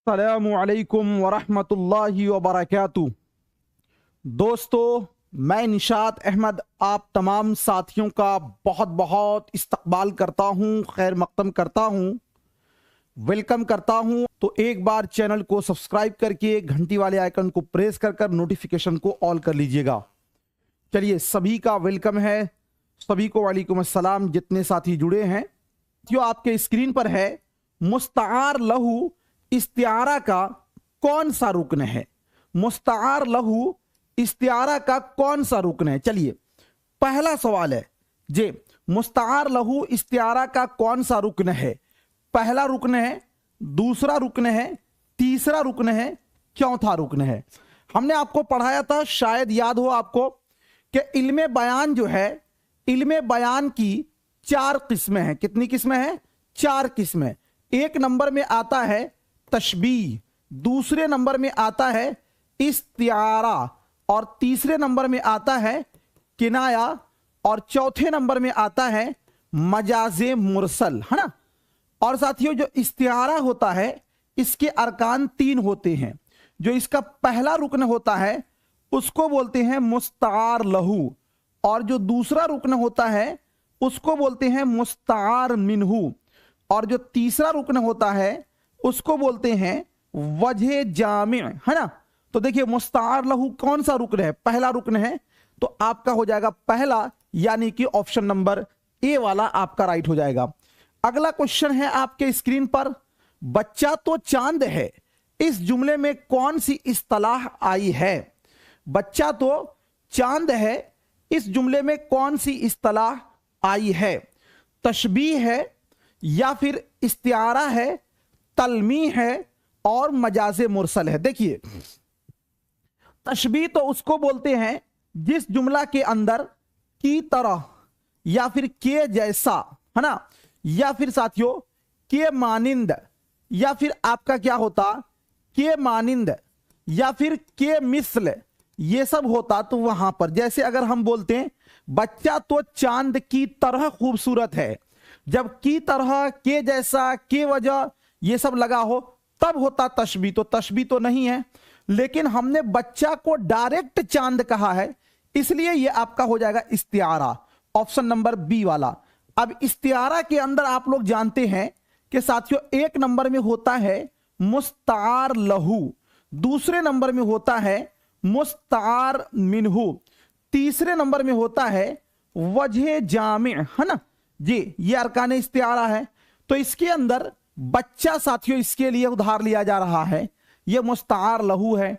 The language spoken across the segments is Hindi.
अस्सलामुअलैकुम वरहमतुल्लाहि वबरकातुहू। दोस्तों, मैं निशात अहमद आप तमाम साथियों का बहुत बहुत इस्तकबाल करता हूं, खैर मक़दम करता हूं, वेलकम करता हूं। तो एक बार चैनल को सब्सक्राइब करके घंटी वाले आइकन को प्रेस कर नोटिफिकेशन को ऑल कर लीजिएगा। चलिए, सभी का वेलकम है, सभी को वालेकुम अस्सलाम। जितने साथी जुड़े हैं, जो आपके स्क्रीन पर है, मुस्तार लहू इस्तिआरा का कौन सा रुकन है? मुस्तार लहू इस्तिआरा का कौन सा रुकन है? चलिए, पहला सवाल है जे मुस्तार लहू इस्तिआरा का कौन सा रुकन है? पहला रुकन है, दूसरा रुकन है, तीसरा रुकन है, चौथा रुकन है। हमने आपको पढ़ाया था, शायद याद हो आपको, कि इल्मे बयान जो है, इल्मे बयान की 4 किस्में हैं। कितनी किस्में हैं? 4 किस्में। एक नंबर में आता है तशबीह, दूसरे नंबर में आता है इस्तिआरा, और तीसरे नंबर में आता है किनाया, और चौथे नंबर में आता है मजाजे मुरसल, है ना। और साथियों, जो इस्तिआरा होता है, इसके अरकान 3 होते हैं। जो इसका पहला रुकन होता है उसको बोलते हैं मुस्तार लहू, और जो दूसरा रुकन होता है उसको बोलते हैं मुस्तार मिन्हू, और जो तीसरा रुकन होता है उसको बोलते हैं वजह जामिअ, है ना। तो देखिए, मुस्तार लहू कौन सा रुकन है? पहला रुकन है, तो आपका हो जाएगा पहला, यानी कि ऑप्शन नंबर ए वाला आपका राइट हो जाएगा। अगला क्वेश्चन है आपके स्क्रीन पर, बच्चा तो चांद है, इस जुमले में कौन सी इस्तलाह आई है? बच्चा तो चांद है, इस जुमले में कौन सी इस्तलाह आई है? तशबीह है, या फिर इस्तिआरा है, तलमी है, और मजाजे मुरसल है। देखिए, तशबीह तो उसको बोलते हैं जिस जुमला के अंदर की तरह, या फिर के जैसा, है ना, या फिर साथियों के मानिंद, या फिर आपका क्या होता, के मानिंद, या फिर के मिसल, ये सब होता। तो वहां पर जैसे अगर हम बोलते हैं बच्चा तो चांद की तरह खूबसूरत है, जब की तरह, के जैसा, के वजह ये सब लगा हो, तब होता तशबीह। तो तशबीह तो नहीं है, लेकिन हमने बच्चा को डायरेक्ट चांद कहा है, इसलिए ये आपका हो जाएगा इस्तिआरा, ऑप्शन नंबर बी वाला। अब इस्तिआरा के अंदर आप लोग जानते हैं कि साथियों, एक नंबर में होता है मुस्तार लहू, दूसरे नंबर में होता है मुस्तार मिन्हू, तीसरे नंबर में होता है वजह जामिअ, है ना जी। ये अरकान इस्तिआरा है। तो इसके अंदर बच्चा साथियों इसके लिए उधार लिया जा रहा है, यह मुस्तार लहू है।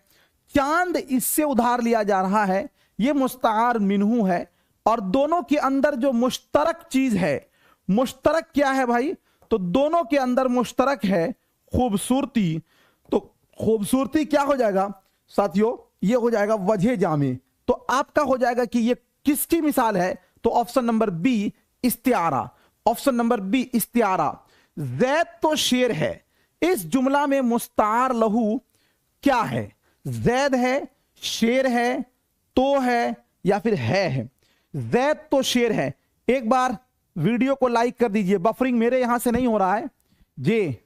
चांद इससे उधार लिया जा रहा है, यह मुस्तार मिन्हू है। और दोनों के अंदर जो मुश्तरक चीज है, मुश्तरक क्या है भाई? तो दोनों के अंदर मुश्तरक है खूबसूरती। तो खूबसूरती क्या हो जाएगा साथियों? ये हो जाएगा वजह जामे। तो आपका हो जाएगा कि ये किसकी मिसाल है? तो ऑप्शन नंबर बी इस्तिआरा, ऑप्शन नंबर बी इस्तिआरा। जैद तो शेर है, इस जुमला में मुस्तार लहू क्या है? जैद है, शेर है, तो है, या फिर है? जैद तो शेर है। एक बार वीडियो को लाइक कर दीजिए, बफरिंग मेरे यहां से नहीं हो रहा है जी।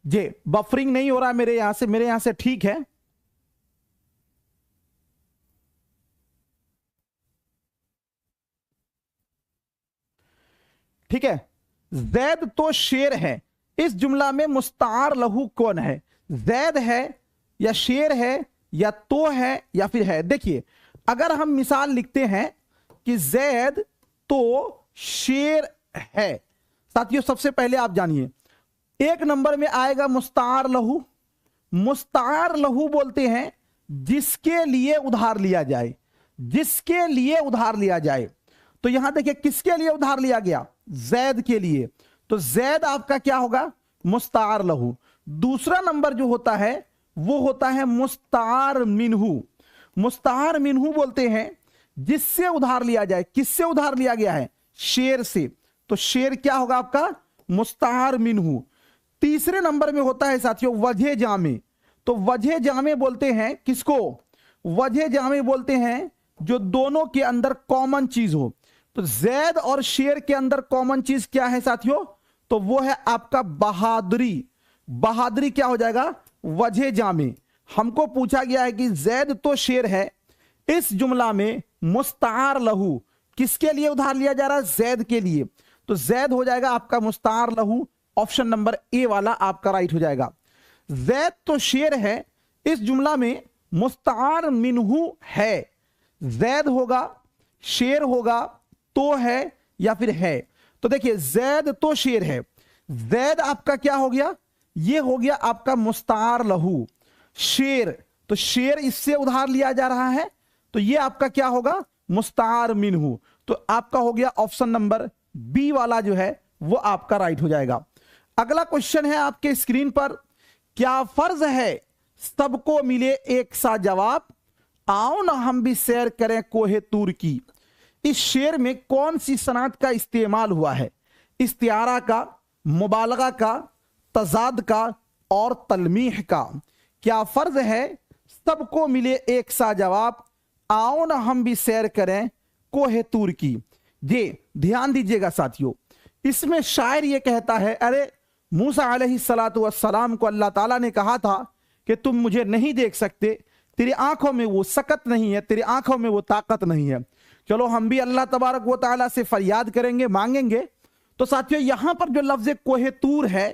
जी, बफरिंग नहीं हो रहा है मेरे यहां से ठीक है। ठीक है, जैद तो शेर है, इस जुमला में मुस्तार लहू कौन है? जैद है, या शेर है, या तो है, या फिर है? देखिए, अगर हम मिसाल लिखते हैं कि जैद तो शेर है, साथियों सबसे पहले आप जानिए, एक नंबर में आएगा मुस्तार लहू। मुस्तार लहू बोलते हैं जिसके लिए उधार लिया जाए, जिसके लिए उधार लिया जाए। तो यहां देखिए, किसके लिए उधार लिया गया? जैद के लिए। तो जैद आपका क्या होगा? मुस्तार लहू। दूसरा नंबर जो होता है वो होता है मुस्तार मिन्हू। मुस्तार मिन्हू बोलते हैं जिससे उधार लिया जाए। किससे उधार लिया गया है? शेर से। तो शेर क्या होगा आपका? मुस्तार मिन्हू। तीसरे नंबर में होता है साथियों वजह जामे। तो वजह जामे बोलते हैं किसको? वजह जामे बोलते हैं जो दोनों के अंदर कॉमन चीज हो। तो जैद और शेर के अंदर कॉमन चीज क्या है साथियों? तो वो है आपका बहादुरी। बहादुरी क्या हो जाएगा? वजह जामे। हमको पूछा गया है कि जैद तो शेर है, इस जुमला में मुस्तार लहू किसके लिए उधार लिया जा रहा है? जैद के लिए। तो जैद हो जाएगा आपका मुस्तार लहू, ऑप्शन नंबर ए वाला आपका राइट हो जाएगा। जैद तो शेर है, इस जुमला में मुस्तार मिनहू है। जैद होगा, शेर होगा, तो है या फिर है। तो देखिए जैद तो शेर है, जैद आपका क्या हो गया? ये हो गया आपका मुस्तार लहू। शेर, तो शेर इससे उधार लिया जा रहा है, तो ये आपका क्या होगा? मुस्तार मिनहू। तो आपका हो गया ऑप्शन नंबर बी वाला जो है वो आपका राइट हो जाएगा। अगला क्वेश्चन है आपके स्क्रीन पर, क्या फर्ज है सबको मिले एक सा जवाब, आओ ना हम भी सैर करें कोहे तूर की। इस शेर में कौन सी सनात का इस्तेमाल हुआ है? इस्तिआरा का, मुबालगा का, तजाद का और तलमीह का। क्या फर्ज है सबको मिले एक सा जवाब, आओ ना हम भी सैर करें कोहे तूर की। ये ध्यान दीजिएगा साथियों, इसमें शायर ये कहता है, अरे मूसा अलैहिस्सलातु वस्सलाम को अल्लाह ताला ने कहा था कि तुम मुझे नहीं देख सकते, तेरी आंखों में वो सकत नहीं है, तेरी आंखों में वो ताकत नहीं है। चलो हम भी अल्लाह तबारक व तआला से फरियाद करेंगे, मांगेंगे। तो साथियों यहां पर जो लफ्ज कोहे तूर है,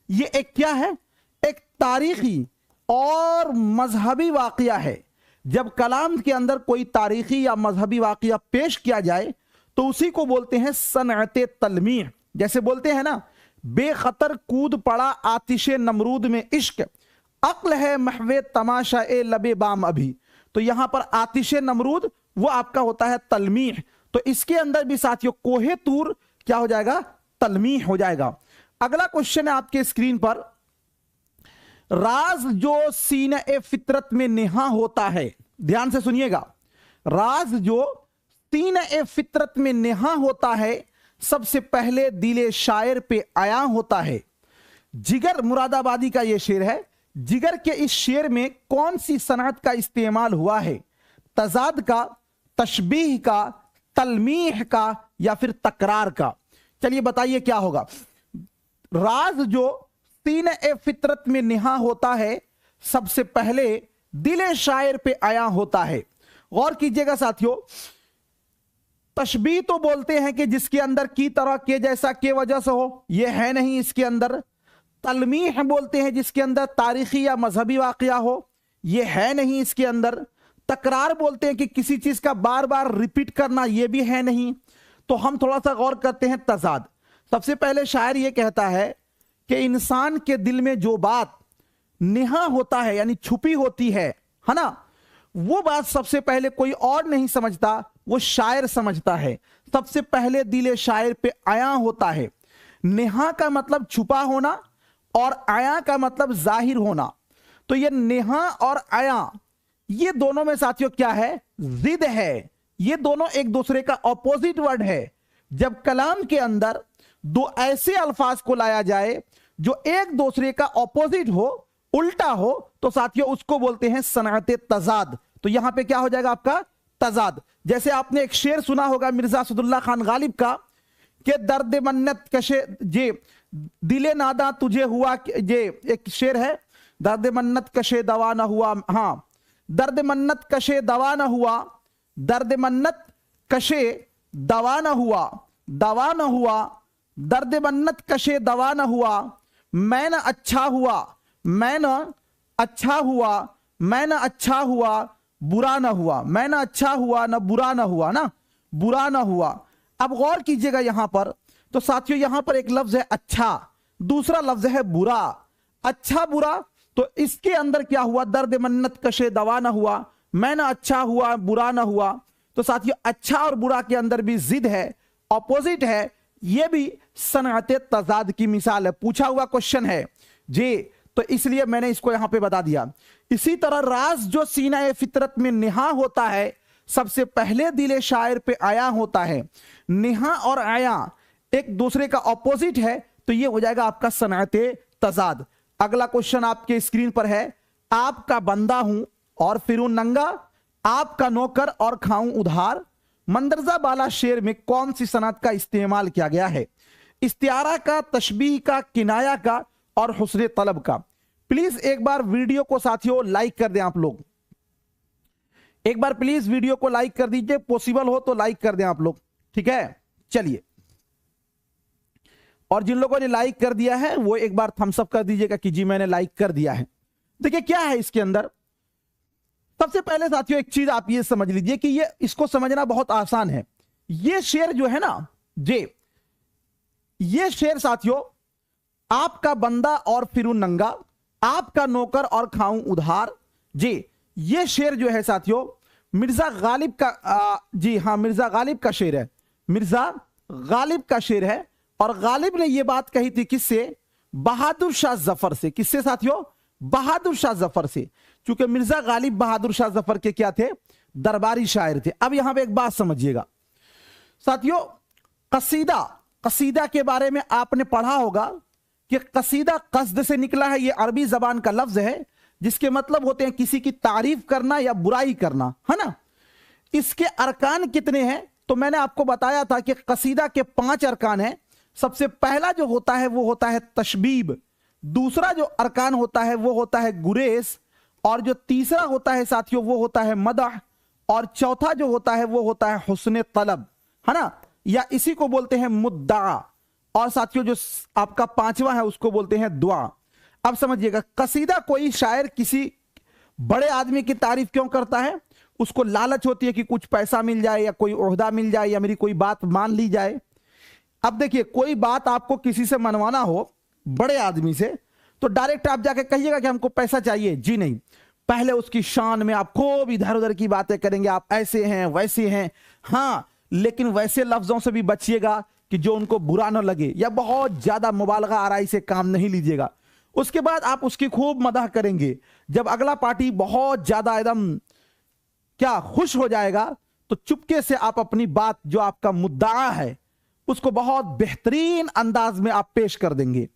ये एक क्या है? एक तारीखी और मजहबी वाकया है। जब कलाम के अंदर कोई तारीखी या मजहबी वाकया पेश किया जाए तो उसी को बोलते हैं सनअते तलमीह। जैसे बोलते हैं ना, बेखतर कूद पड़ा आतिशे नमरूद में इश्क, अक्ल है महवे तमाशा ए लबे बाम अभी। तो यहां पर आतिशे नमरूद वो आपका होता है तलमीह। तो इसके अंदर भी साथियों कोहे तूर क्या हो जाएगा? तलमीह हो जाएगा। अगला क्वेश्चन है आपके स्क्रीन पर, राज जो सीने ए फितरत में नेहा होता है, ध्यान से सुनिएगा, राज जो सीने ए फितरत में नेहा होता है, सबसे पहले दिले शायर पे आया होता है। जिगर मुरादाबादी का यह शेर है। जिगर के इस शेर में कौन सी सनअत का इस्तेमाल हुआ है? तजाद का, तशबीह का, तलमीह का या फिर तकरार का। चलिए बताइए क्या होगा। राज जो सीने ए फितरत में निहा होता है, सबसे पहले दिले शायर पे आया होता है। गौर कीजिएगा साथियों, तशबीह तो बोलते हैं कि जिसके अंदर की तरह के जैसा के वजह से हो, यह है नहीं इसके अंदर। तलमीह बोलते हैं जिसके अंदर तारीखी या मजहबी वाकया हो, यह है नहीं इसके अंदर। तकरार बोलते हैं कि किसी चीज का बार बार रिपीट करना, यह भी है नहीं। तो हम थोड़ा सा गौर करते हैं तजाद। सबसे पहले शायर यह कहता है कि इंसान के दिल में जो बात निहा होता है यानी छुपी होती है ना, वो बात सबसे पहले कोई और नहीं समझता, वो शायर समझता है। सबसे पहले दिले शायर पे आया होता है। नेहा का मतलब छुपा होना और आया का मतलब जाहिर होना। तो ये नेहा और आया, ये दोनों में साथियों क्या है? जिद है। ये दोनों एक दूसरे का ऑपोजिट वर्ड है। जब कलाम के अंदर दो ऐसे अल्फाज को लाया जाए जो एक दूसरे का ऑपोजिट हो, उल्टा हो, तो साथियों उसको बोलते हैं सनअते तजाद। तो यहां पे क्या हो जाएगा आपका? तजाद। जैसे आपने एक शेर सुना होगा मिर्जा असदुल्लाह खान गालिब का कि दर्द मन्नत कशे जे दिले नादा तुझे हुआ, जे एक शेर है, दर्द मन्नत कशे दवा ना हुआ। हाँ, दर्द मन्नत कशे दवा ना हुआ, दर्द मन्नत कशे दवा ना हुआ, दवा ना हुआ, दर्द मन्नत कशे दवा ना हुआ, मैं ना अच्छा हुआ, मैं ना अच्छा हुआ, मैं ना अच्छा हुआ, बुरा ना हुआ, मैं ना अच्छा हुआ ना बुरा ना हुआ, ना बुरा ना हुआ। अब गौर कीजिएगा यहां पर, तो साथियों यहां पर एक लफ्ज है अच्छा, दूसरा लफ्ज है बुरा। अच्छा बुरा, तो इसके अंदर क्या हुआ? दर्द मन्नत कशे दवा ना हुआ, मैं ना अच्छा हुआ बुरा ना हुआ। तो साथियों अच्छा और बुरा के अंदर भी जिद है, ऑपोजिट है। यह भी सनअते तजाद की मिसाल है। पूछा हुआ क्वेश्चन है जी, तो इसलिए मैंने इसको यहां पे बता दिया। इसी तरह राज जो सीना फितरत में निहा होता है, सबसे पहले दिले शायर पे आया होता है। निहा और आया एक दूसरे का ऑपोजिट है, तो ये हो जाएगा आपका सनअते तजाद। अगला क्वेश्चन आपके स्क्रीन पर है, आपका बंदा हूं और फिरूं नंगा, आपका नौकर और खाऊं उधार, मंदरजा बाला शेर में कौन सी सनअत का इस्तेमाल किया गया है? इस्तिआरा का, तशबीह का, किनाया का और हुस्न तलब का। प्लीज एक बार वीडियो को साथियों लाइक कर दें आप लोग, एक बार प्लीज वीडियो को लाइक कर दीजिए, पॉसिबल हो तो लाइक कर दें आप लोग, ठीक है। चलिए, और जिन लोगों ने लाइक कर दिया है वो एक बार थम्स अप कर दीजिएगा कि जी मैंने लाइक कर दिया है। देखिए क्या है इसके अंदर। सबसे पहले साथियों एक चीज आप ये समझ लीजिए कि ये इसको समझना बहुत आसान है। ये शेर जो है ना ये शेर साथियों, आपका बंदा और फिरूं नंगा, आपका नौकर और खाऊं उधार, जी ये शेर जो है साथियों मिर्जा गालिब का जी हाँ मिर्जा गालिब का शेर है, मिर्जा गालिब का शेर है। और गालिब ने यह बात कही थी किससे? बहादुर शाह जफर से। किससे साथियों? बहादुर शाह जफर से। क्योंकि मिर्जा गालिब बहादुर शाह जफर के क्या थे? दरबारी शायर थे। अब यहां पे एक बात समझिएगा साथियों, कसीदा के बारे में आपने पढ़ा होगा कि कसीदा कसद से निकला है। यह अरबी जबान का लफ्ज है जिसके मतलब होते हैं किसी की तारीफ करना या बुराई करना, है ना। इसके अरकान कितने हैं? तो मैंने आपको बताया था कि कसीदा के 5 अरकान हैं। सबसे पहला जो होता है वो होता है तशबीब, दूसरा जो अरकान होता है वो होता है गुरेस, और जो तीसरा होता है साथियों वो होता है मदह, और चौथा जो होता है वो होता है हुस्न तलब, है ना, या इसी को बोलते हैं मुद्दा। और साथियों जो आपका 5वां है उसको बोलते हैं दुआ। अब समझिएगा, कसीदा कोई शायर किसी बड़े आदमी की तारीफ क्यों करता है? उसको लालच होती है कि कुछ पैसा मिल जाए या कोई ओहदा मिल जाए या मेरी कोई बात मान ली जाए। अब देखिए, कोई बात आपको किसी से मनवाना हो, बड़े आदमी से, तो डायरेक्ट आप जाके कहिएगा कि हमको पैसा चाहिए, जी नहीं। पहले उसकी शान में आप खूब इधर उधर की बातें करेंगे, आप ऐसे हैं वैसे हैं, हाँ, लेकिन वैसे लफ्जों से भी बचिएगा कि जो उनको बुरा ना लगे, या बहुत ज्यादा मुबालगा आराई से काम नहीं लीजिएगा। उसके बाद आप उसकी खूब मदह करेंगे। जब अगला पार्टी बहुत ज्यादा एकदम क्या खुश हो जाएगा तो चुपके से आप अपनी बात जो आपका मुद्दा है उसको बहुत बेहतरीन अंदाज में आप पेश कर देंगे।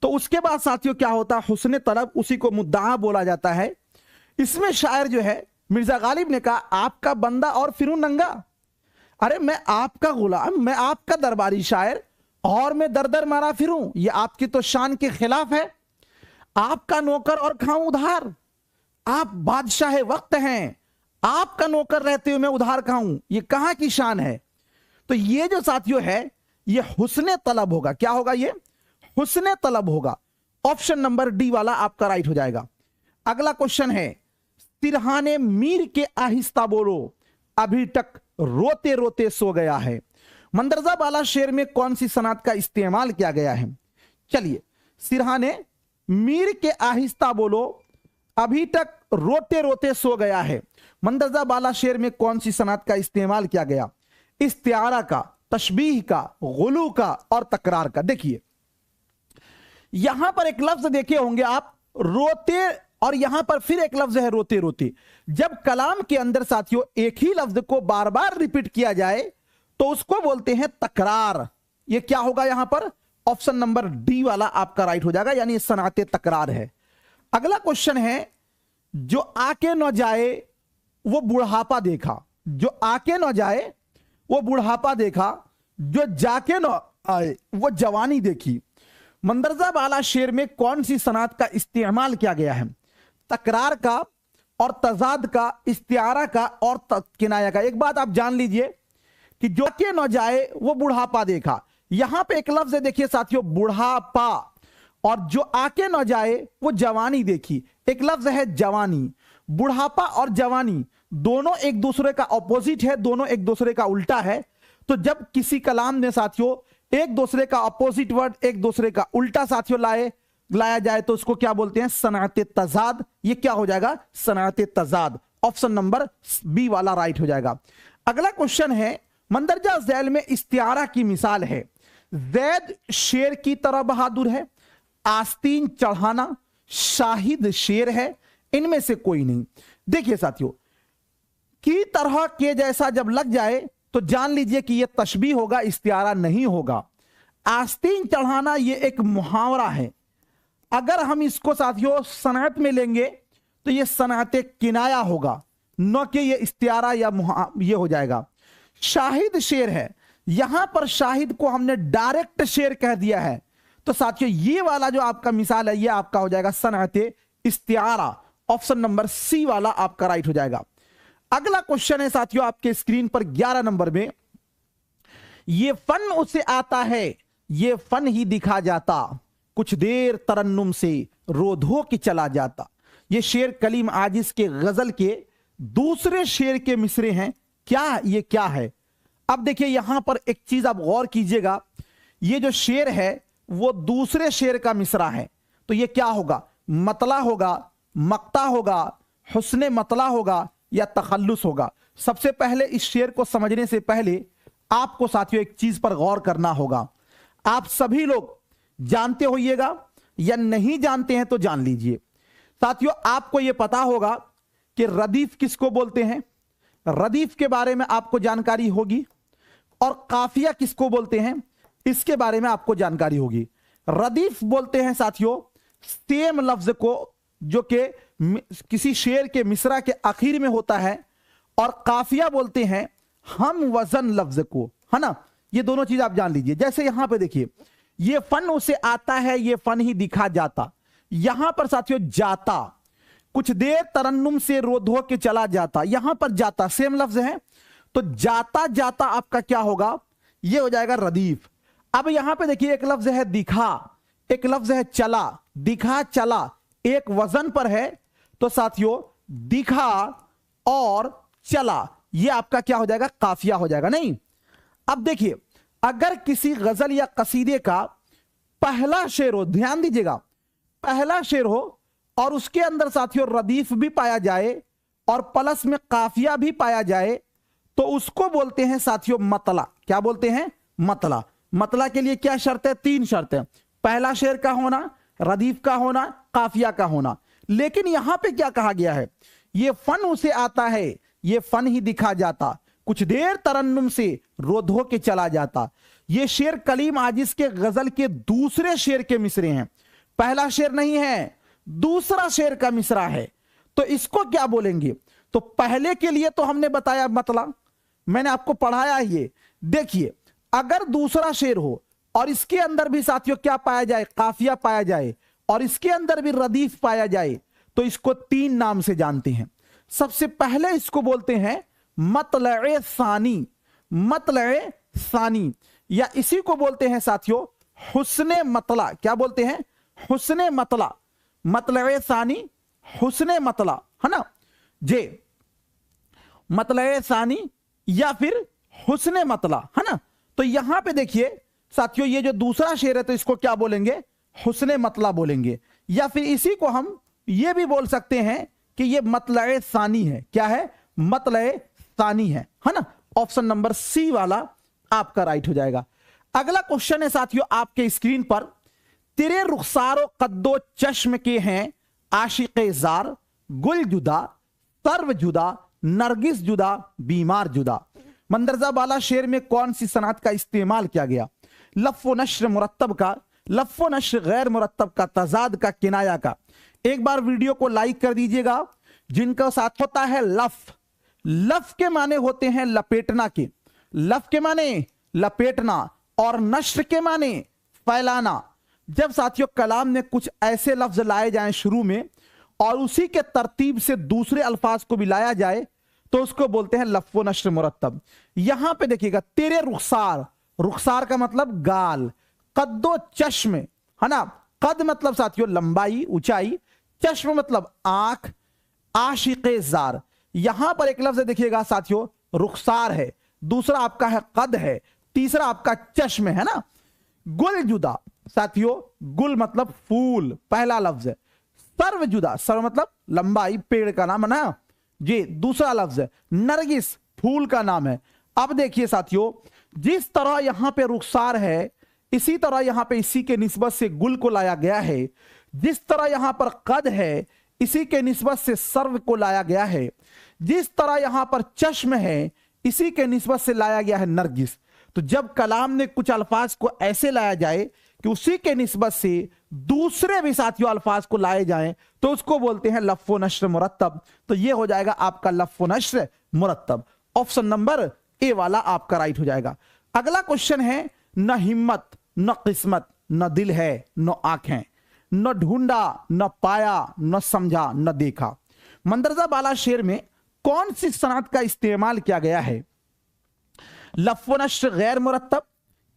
तो उसके बाद साथियों क्या होता है? हुस्न तलब, उसी को मुद्दा बोला जाता है। इसमें शायर जो है मिर्जा गालिब ने कहा आपका बंदा और फिरूं नंगा। अरे मैं आपका गुलाम, मैं आपका दरबारी शायर और मैं दर दर मारा फिरूं, ये आपकी तो शान के खिलाफ है। आपका नौकर और खाऊं उधार, आप बादशाह वक्त हैं, आपका नौकर रहते हुए मैं उधार खाऊं, ये कहां की शान है? तो ये जो साथियों है ये हुस्न तलब होगा। क्या होगा? ये हुस्न तलब होगा। ऑप्शन नंबर डी वाला आपका राइट हो जाएगा। अगला क्वेश्चन है, सिरहाने मीर के आहिस्ता बोलो, अभी तक रोते रोते सो गया है। मंदरजा बाला शेर में कौन सी सनअत का इस्तेमाल किया गया है? चलिए, सिरहाने मीर के आहिस्ता बोलो, अभी तक रोते रोते सो गया है। मंदरजा बाला शेर में कौन सी सनअत का इस्तेमाल किया गया? इस्तिआरा का, तशबीह का, गुलू का और तकरार का। देखिए यहां पर एक लफ्ज देखे होंगे आप, रोते, और यहां पर फिर एक लफ्ज है रोते रोते। जब कलाम के अंदर साथियों एक ही लफ्ज को बार बार रिपीट किया जाए तो उसको बोलते हैं तकरार। ये क्या होगा यहां पर? ऑप्शन नंबर डी वाला आपका राइट हो जाएगा, यानी सनअते तकरार है। अगला क्वेश्चन है, जो आके न जाए वो बुढ़ापा देखा, जो आके न जाए वो बुढ़ापा देखा, जो जाके न आए वो जवानी देखी। मंदरजा बाला शेर में कौन सी सनअत का इस्तेमाल किया गया है? तकरार का और तजाद का, इस्तिआरा का और किनाया का। एक बात आप जान लीजिए कि जो के न जाए वो बुढ़ापा देखा, यहां पे एक लफ्ज है देखिए साथियों, बुढ़ापा, और जो आके न जाए वो जवानी देखी। एक लफ्ज है जवानी। बुढ़ापा और जवानी दोनों एक दूसरे का ऑपोजिट है, दोनों एक दूसरे का उल्टा है। तो जब किसी कलाम ने साथियों एक दूसरे का ऑपोजिट वर्ड, एक दूसरे का उल्टा साथियों लाया जाए तो उसको क्या बोलते हैं? सनअते तजाद। ये क्या हो जाएगा? सनअते तजाद। ऑप्शन नंबर बी वाला राइट हो जाएगा। अगला क्वेश्चन है, मंदरजा झैल में इस्तिआरा की मिसाल है। जैद शेर की तरह बहादुर है, आस्तीन चढ़ाना शाहिद शेर है, इनमें से कोई नहीं। देखिए साथियों, की तरह के जैसा जब लग जाए तो जान लीजिए कि यह तशबीह होगा, इस्तिआरा नहीं होगा। आस्तीन चढ़ाना यह एक मुहावरा है। अगर हम इसको साथियों सनअत में लेंगे तो यह सनअते किनाया होगा, न कि यह इस्तिआरा या ये हो जाएगा। शाहिद शेर है, यहां पर शाहिद को हमने डायरेक्ट शेर कह दिया है। तो साथियों ये वाला जो आपका मिसाल है ये आपका हो जाएगा सनअते इस्तिआरा। ऑप्शन नंबर सी वाला आपका राइट हो जाएगा। अगला क्वेश्चन है साथियों आपके स्क्रीन पर 11 नंबर में, ये फन उसे आता है ये फन ही दिखा जाता, कुछ देर तरन्नुम से रो धो के चला जाता। ये शेर कलीम आजिज के गजल के दूसरे शेर के मिसरे हैं। क्या ये क्या है? अब देखिए यहां पर एक चीज आप गौर कीजिएगा, ये जो शेर है वो दूसरे शेर का मिसरा है। तो ये क्या होगा? मतला होगा, मक्ता होगा, हुस्ने मतला होगा या तखल्लुस होगा। सबसे पहले इस शेर को समझने से पहले आपको साथियों एक चीज पर गौर करना होगा। आप सभी लोग जानते होइएगा या नहीं जानते हैं तो जान लीजिए। साथियों आपको यह पता होगा कि रदीफ किसको बोलते हैं, रदीफ के बारे में आपको जानकारी होगी, और काफिया किसको बोलते हैं इसके बारे में आपको जानकारी होगी। रदीफ बोलते हैं साथियों सेम लफ्ज को जो कि किसी शेर के मिसरा के आखिर में होता है, और काफिया बोलते हैं हम वजन लफ्ज को, है ना। ये दोनों चीज आप जान लीजिए। जैसे यहां पे देखिए, ये फन उसे आता है ये फन ही दिखा जाता, यहां पर साथियों जाता, कुछ देर तरन्नुम से रो धो के चला जाता, यहां पर जाता सेम लफ्ज है, तो जाता जाता आपका क्या होगा? ये हो जाएगा रदीफ। अब यहां पे देखिए एक लफ्ज है दिखा, एक लफ्ज है चला, दिखा चला एक वजन पर है, तो साथियों दिखा और चला ये आपका क्या हो जाएगा? काफिया हो जाएगा। नहीं, अब देखिए अगर किसी गजल या कसीदे का पहला शेर हो, ध्यान दीजिएगा, पहला शेर हो और उसके अंदर साथियों रदीफ भी पाया जाए और प्लस में काफिया भी पाया जाए, तो उसको बोलते हैं साथियों मतला। क्या बोलते हैं? मतला। मतला के लिए क्या शर्त है? 3 शर्त है। पहला शेर का होना, रदीफ का होना, काफिया का होना। लेकिन यहां पे क्या कहा गया है? ये फन उसे आता है ये फन ही दिखा जाता, कुछ देर तरन्नुम से रो धो के चला जाता। ये शेर कलीम आजिज के गजल के दूसरे शेर के मिसरे हैं, पहला शेर नहीं है, दूसरा शेर का मिसरा है। तो इसको क्या बोलेंगे? तो पहले के लिए तो हमने बताया मतला, मैंने आपको पढ़ाया। ये देखिए अगर दूसरा शेर हो और इसके अंदर भी साथियों क्या पाया जाए? काफिया पाया जाए, और इसके अंदर भी रदीफ पाया जाए, तो इसको 3 नाम से जानते हैं। सबसे पहले इसको बोलते हैं मतलए सानी, मतलए सानी, या इसी को बोलते हैं साथियों हुस्ने मतला। क्या बोलते हैं? हुस्ने मतला। मतलए सानी, हुस्ने मतला, है ना जे, मतलए सानी या फिर हुस्ने मतला, है ना। तो यहां पे देखिए साथियों ये जो दूसरा शेर है तो इसको क्या बोलेंगे? हुस्ने मतला बोलेंगे, या फिर इसी को हम ये भी बोल सकते हैं कि ये मतलए सानी है। क्या है? मतलए सानी है ना। ऑप्शन नंबर सी वाला आपका राइट हो जाएगा। अगला क्वेश्चन है साथियों आपके स्क्रीन पर, तेरे रुखसारो कद्दो चश्म के हैं आशिक़े जार, गुल जुदा सर्व जुदा नरगिस जुदा बीमार जुदा। मंदरजा वाला शेर में कौन सी सनात का इस्तेमाल किया गया? लफ्फ़ नश्र मुरत्तब का, लफ्फ़ नश्र गैर मुरत्तब का, तजाद का, किनाया का। एक बार वीडियो को लाइक कर दीजिएगा। जिनका साथ होता है लफ, लफ के माने होते हैं लपेटना के, लफ के माने लपेटना और नश्र के माने फैलाना। जब साथियों कलाम में कुछ ऐसे लफ्ज लाए जाएं शुरू में और उसी के तरतीब से दूसरे अल्फाज को भी लाया जाए तो उसको बोलते हैं लफ्फ़ नश्र मुरत्तब। यहां पे देखिएगा तेरे रुखसार, रुखसार का मतलब गाल, कद्दो चश्म, है ना। कद मतलब साथियों लंबाई, ऊंचाई, चश्म मतलब आंख, आशिक़े जार। यहां पर एक लफ्ज देखिएगा साथियों रुखसार है, दूसरा आपका है कद है, तीसरा आपका चश्म है ना। गुल जुदा साथियों, गुल मतलब फूल, पहला लफ्ज है। सर्व जुदा, सर्व मतलब लंबाई, पेड़ का नाम है ना जी, दूसरा लफ्ज है। नरगिस फूल का नाम है। अब देखिए साथियों जिस तरह यहां पे रुखसार है इसी तरह यहां पे इसी के निस्बत से गुल को लाया गया है। जिस तरह यहां पर कद है इसी के निस्बत से सर्व को लाया गया है। जिस तरह यहां पर चश्म है इसी के निस्बत से लाया गया है नरगिस। तो जब कलाम ने कुछ अल्फाज को ऐसे लाया जाए कि उसी के निस्बत से दूसरे भी साथियों अल्फाज को लाए जाएं तो उसको बोलते हैं लफ्फ़ नश्र मुरत्तब। तो ये हो जाएगा आपका लफ्फ़ नश्र मुरत्तब। ऑप्शन नंबर ए वाला आपका राइट हो जाएगा। अगला क्वेश्चन है, न हिम्मत न किस्मत न दिल है न आंखें, न ढूंढा न पाया न समझा न देखा। मंदरजा बाला शेर में कौन सी सनअत का इस्तेमाल किया गया है? लफ़्ज़ व नश्र गैर मुरत्तब,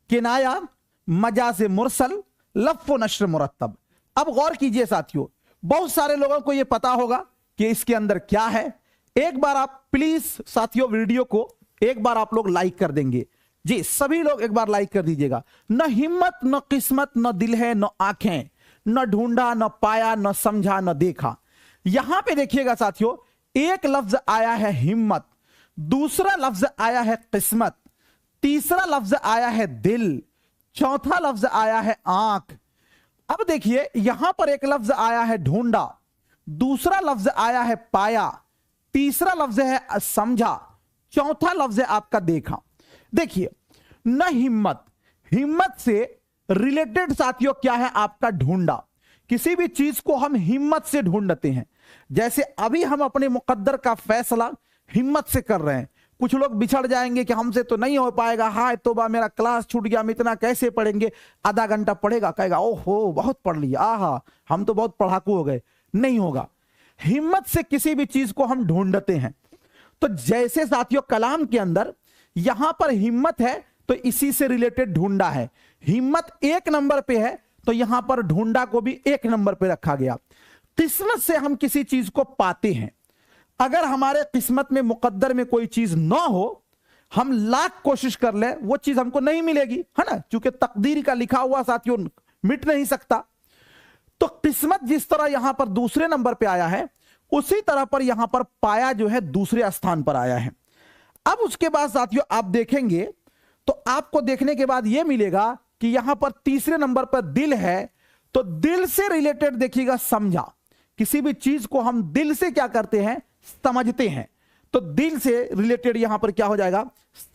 किनाया, मजाज मुरसल, लफ़्ज़ व नश्र मुरत्तब। अब गौर कीजिए साथियों, बहुत सारे लोगों को यह पता होगा कि इसके अंदर क्या है। एक बार आप प्लीज साथियों वीडियो को एक बार आप लोग लाइक कर देंगे जी, सभी लोग एक बार लाइक कर दीजिएगा। न हिम्मत न किस्मत न दिल है न आंखें, न ढूंढा न पाया न समझा न देखा। यहां पे देखिएगा साथियों, एक लफ्ज आया है हिम्मत, दूसरा लफ्ज आया है किस्मत, तीसरा लफ्ज आया है दिल, चौथा लफ्ज आया है आंख। अब देखिए यहां पर एक लफ्ज आया है ढूंढा, दूसरा लफ्ज आया है पाया, तीसरा लफ्ज है समझा, चौथा लफ्ज है आपका देखा। देखिए न हिम्मत, हिम्मत से रिलेटेड साथियों क्या है आपका ढूंढा। किसी भी चीज को हम हिम्मत से ढूंढते हैं, जैसे अभी हम अपने मुकद्दर का फैसला हिम्मत से कर रहे हैं। कुछ लोग बिछड़ जाएंगे कि हमसे तो नहीं हो पाएगा, हाय तोबा मेरा क्लास छूट गया, हम इतना कैसे पढ़ेंगे, आधा घंटा पढ़ेगा, कहेगा ओहो बहुत पढ़ लिया, आहा हम तो बहुत पढ़ाकू हो गए। नहीं होगा, हिम्मत से किसी भी चीज को हम ढूंढते हैं। तो जैसे साथियों कलाम के अंदर यहां पर हिम्मत है तो इसी से रिलेटेड ढूंढा है। हिम्मत एक नंबर पे है तो यहां पर ढूंढा को भी एक नंबर पे रखा गया। किस्मत से हम किसी चीज को पाते हैं। अगर हमारे किस्मत में मुकद्दर में कोई चीज ना हो, हम लाख कोशिश कर ले वो चीज हमको नहीं मिलेगी, है ना, क्योंकि तकदीर का लिखा हुआ साथियों मिट नहीं सकता। तो किस्मत जिस तरह यहां पर दूसरे नंबर पे आया है, उसी तरह पर यहां पर पाया जो है दूसरे स्थान पर आया है। अब उसके बाद साथियों आप देखेंगे तो आपको देखने के बाद यह मिलेगा कि यहां पर तीसरे नंबर पर दिल है, तो दिल से रिलेटेड देखिएगा समझा। किसी भी चीज को हम दिल से क्या करते हैं, समझते हैं, तो दिल से रिलेटेड यहां पर क्या हो जाएगा,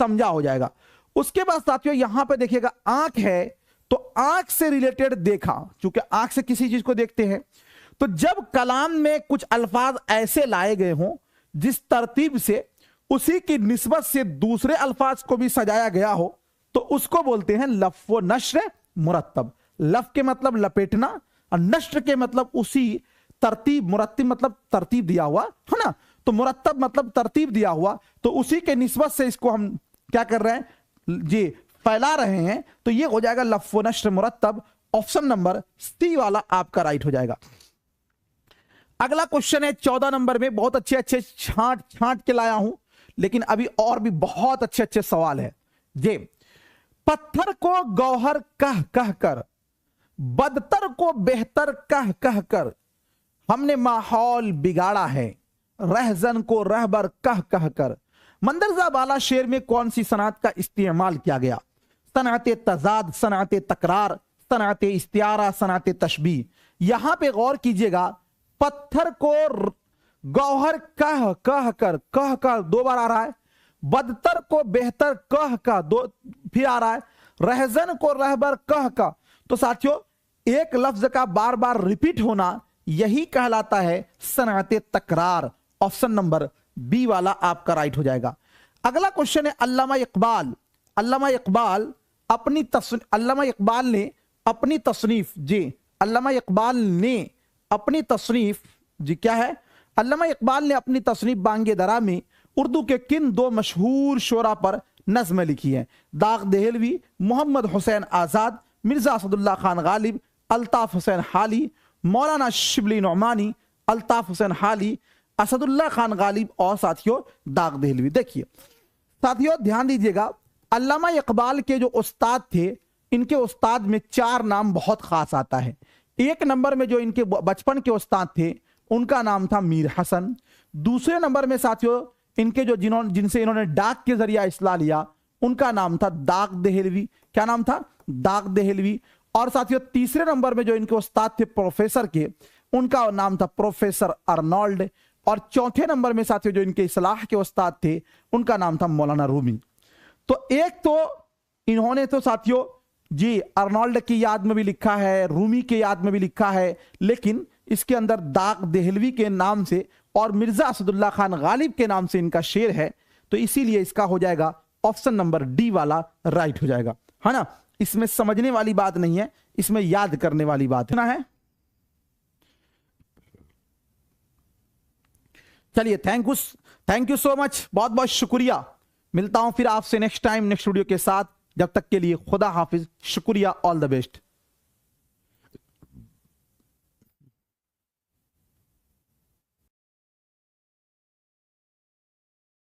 समझा हो जाएगा। उसके बाद साथियों यहां पर देखिएगा आंख है, तो आंख से रिलेटेड देखा, क्योंकि आंख से किसी चीज को देखते हैं। तो जब कलाम में कुछ अल्फाज ऐसे लाए गए हों जिस तरतीब से उसी की निस्बत से दूसरे अल्फाज को भी सजाया गया हो, तो उसको बोलते हैं लफ़्ज़ व नश्र मुरत्तब। लफ़्ज़ के मतलब लपेटना और नश्र के मतलब उसी तरतीब, मुरत्तिब मतलब तरतीब दिया हुआ, है ना, तो मुरत्तब मतलब तरतीब दिया हुआ, तो उसी के निस्बत से इसको हम क्या कर रहे हैं जी, फैला रहे हैं। तो ये हो जाएगा लफ़्ज़ व नश्र मुरत्तब। ऑप्शन नंबर सी वाला आपका राइट हो जाएगा। अगला क्वेश्चन है 14 नंबर में, बहुत अच्छे अच्छे छांट छांट के लाया हूं, लेकिन अभी और भी बहुत अच्छे अच्छे सवाल है जे। पत्थर को गौहर कह कह कर, बदतर को बेहतर कह कह कर, हमने माहौल बिगाड़ा है, रहजन को रहबर कह कह कर। मंदरजा बाला शेर में कौन सी सनअत का इस्तेमाल किया गया? सनअत तजाद, सनअत तकरार, सनअत इस्तियारा, सनअत तशबीह। यहां पे गौर कीजिएगा, पत्थर को गौहर कह कह कर, कह कह दो बार आ रहा है, बदतर को बेहतर कह का दो फिर आ रहा है, रहजन को रहबर कह का। तो साथियों एक लफ्ज का बार बार रिपीट होना यही कहलाता है सनअत तकरार। ऑप्शन नंबर बी वाला आपका राइट हो जाएगा। अगला क्वेश्चन है अल्लामा इकबाल। अल्लामा इकबाल ने अपनी तसनीफ जी, अल्लामा इकबाल ने अपनी तसनीफ जी क्या है, अल्लामा इकबाल ने अपनी तसनीफ बांगे दरा में उर्दू के किन दो मशहूर शोरा पर नज़्म लिखी है? दाग देहलवी, मोहम्मद हुसैन आज़ाद, मिर्ज़ा असदुल्ला खान गालिब, अल्ताफ़ हुसैन हाली, मौलाना शिबली नौमानी, अल्ताफ़ हुसैन हाली, असदुल्ला खान गालिब और साथियों दाग देहलवी। देखिए साथियों ध्यान दीजिएगा, अल्लामा इकबाल के जो उस्ताद थे, इनके उस्ताद में चार नाम बहुत खास आता है। एक नंबर में जो इनके बचपन के उस्ताद थे उनका नाम था मीर हसन। दूसरे नंबर में साथियों इनके जो जिनसे इन्होंने डाक के जरिया इस्लाह लिया उनका नाम था दाग देहलवी। क्या नाम था? दाग देहलवी। और साथियों तीसरे नंबर में जो इनके उस्ताद थे प्रोफेसर के, उनका नाम था प्रोफेसर अर्नोल्ड। और चौथे नंबर में साथियों जो इनके इस्लाह के उस्ताद थे उनका नाम था मौलाना रूमी। तो एक तो इन्होंने तो साथियों जी अर्नोल्ड की याद में भी लिखा है, रूमी के याद में भी लिखा है, लेकिन इसके अंदर दाग देहलवी के नाम से और मिर्जा असदुल्ला खान गालिब के नाम से इनका शेर है, तो इसीलिए इसका हो जाएगा ऑप्शन नंबर डी वाला राइट हो जाएगा, है ना। इसमें समझने वाली बात नहीं है, इसमें याद करने वाली बात है। चलिए, थैंक यू सो मच, बहुत बहुत शुक्रिया। मिलता हूं फिर आपसे नेक्स्ट टाइम नेक्स्ट वीडियो के साथ। जब तक के लिए खुदा हाफिज, शुक्रिया, ऑल द बेस्ट।